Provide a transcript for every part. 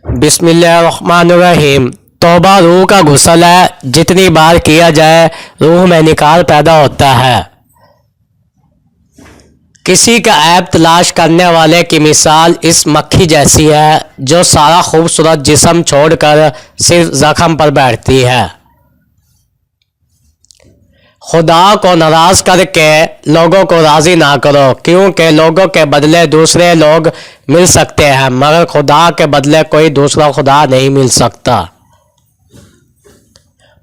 بسم اللہ الرحمن الرحیم۔ توبہ روح کا غسل ہے، جتنی بار کیا جائے روح میں نکال پیدا ہوتا ہے۔ کسی کا عیب تلاش کرنے والے کی مثال اس مکھی جیسی ہے جو سارا خوبصورت جسم چھوڑ کر صرف زخم پر بیٹھتی ہے۔ خدا کو ناراض کر کے لوگوں کو راضی نہ کرو، کیونکہ لوگوں کے بدلے دوسرے لوگ مل سکتے ہیں مگر خدا کے بدلے کوئی دوسرا خدا نہیں مل سکتا۔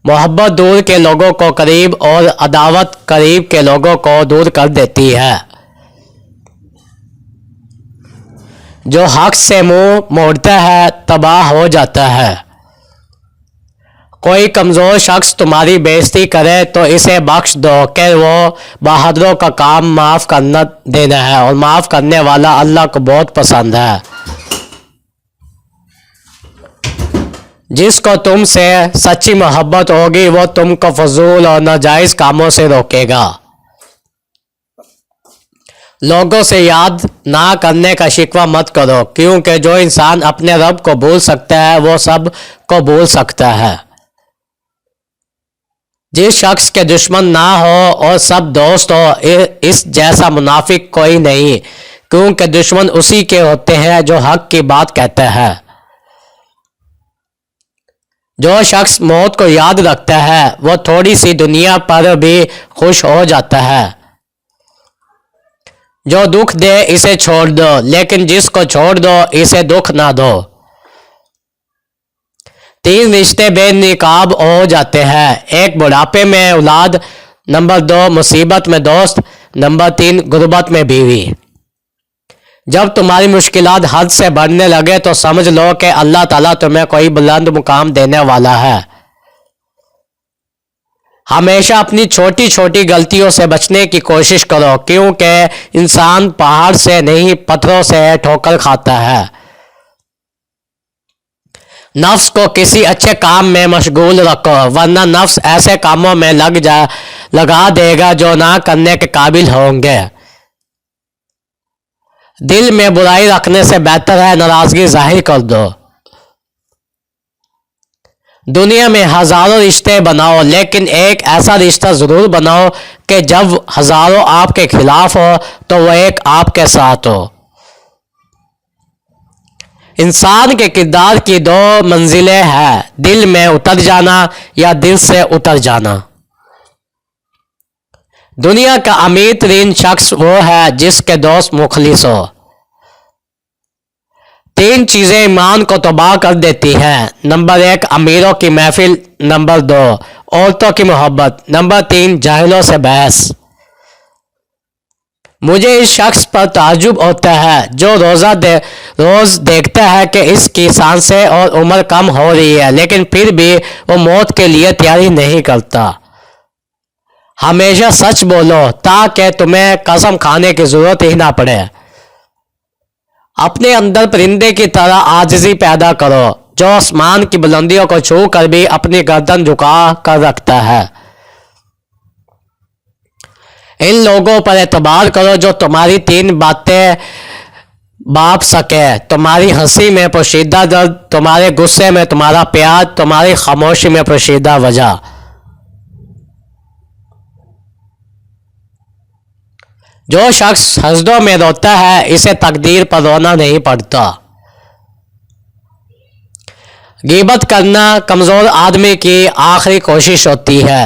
محبت دور کے لوگوں کو قریب اور عداوت قریب کے لوگوں کو دور کر دیتی ہے۔ جو حق سے منہ موڑتا ہے تباہ ہو جاتا ہے۔ کوئی کمزور شخص تمہاری بے عزتی کرے تو اسے بخش دو کہ وہ بہادروں کا کام معاف کرنا دینا ہے، اور معاف کرنے والا اللہ کو بہت پسند ہے۔ جس کو تم سے سچی محبت ہوگی وہ تم کو فضول اور ناجائز کاموں سے روکے گا۔ لوگوں سے یاد نہ کرنے کا شکوہ مت کرو، کیونکہ جو انسان اپنے رب کو بھول سکتا ہے وہ سب کو بھول سکتا ہے۔ جس شخص کے دشمن نہ ہو اور سب دوست ہو، اس جیسا منافق کوئی نہیں، کیونکہ دشمن اسی کے ہوتے ہیں جو حق کی بات کہتا ہے۔ جو شخص موت کو یاد رکھتا ہے وہ تھوڑی سی دنیا پر بھی خوش ہو جاتا ہے۔ جو دکھ دے اسے چھوڑ دو، لیکن جس کو چھوڑ دو اسے دکھ نہ دو۔ 3 رشتے بے نقاب ہو جاتے ہیں، 1 بڑھاپے میں اولاد، نمبر 2 مصیبت میں دوست، نمبر 3 غربت میں بیوی۔ جب تمہاری مشکلات حد سے بڑھنے لگے تو سمجھ لو کہ اللہ تعالیٰ تمہیں کوئی بلند مقام دینے والا ہے۔ ہمیشہ اپنی چھوٹی چھوٹی غلطیوں سے بچنے کی کوشش کرو، کیونکہ انسان پہاڑ سے نہیں پتھروں سے ٹھوکر کھاتا ہے۔ نفس کو کسی اچھے کام میں مشغول رکھو، ورنہ نفس ایسے کاموں میں لگا دے گا جو نہ کرنے کے قابل ہوں گے۔ دل میں برائی رکھنے سے بہتر ہے ناراضگی ظاہر کر دو۔ دنیا میں ہزاروں رشتے بناؤ، لیکن ایک ایسا رشتہ ضرور بناؤ کہ جب ہزاروں آپ کے خلاف ہو تو وہ ایک آپ کے ساتھ ہو۔ انسان کے کردار کی 2 منزلیں ہیں، دل میں اتر جانا یا دل سے اتر جانا۔ دنیا کا امیر ترین شخص وہ ہے جس کے دوست مخلص ہو۔ 3 چیزیں ایمان کو تباہ کر دیتی ہیں، نمبر 1 امیروں کی محفل، نمبر 2 عورتوں کی محبت، نمبر 3 جاہلوں سے بحث۔ مجھے اس شخص پر تعجب ہوتا ہے جو روز دیکھتا ہے کہ اس کی سانسیں اور عمر کم ہو رہی ہے، لیکن پھر بھی وہ موت کے لیے تیاری نہیں کرتا۔ ہمیشہ سچ بولو تاکہ تمہیں قسم کھانے کی ضرورت ہی نہ پڑے۔ اپنے اندر پرندے کی طرح عاجزی پیدا کرو جو آسمان کی بلندیوں کو چھو کر بھی اپنی گردن جھکا کر رکھتا ہے۔ ان لوگوں پر اعتبار کرو جو تمہاری 3 باتیں بانپ سکے، تمہاری ہنسی میں پوشیدہ درد، تمہارے غصے میں تمہارا پیار، تمہاری خاموشی میں پوشیدہ وجہ۔ جو شخص حسدوں میں روتا ہے اسے تقدیر پر رونا نہیں پڑتا۔ غیبت کرنا کمزور آدمی کی آخری کوشش ہوتی ہے۔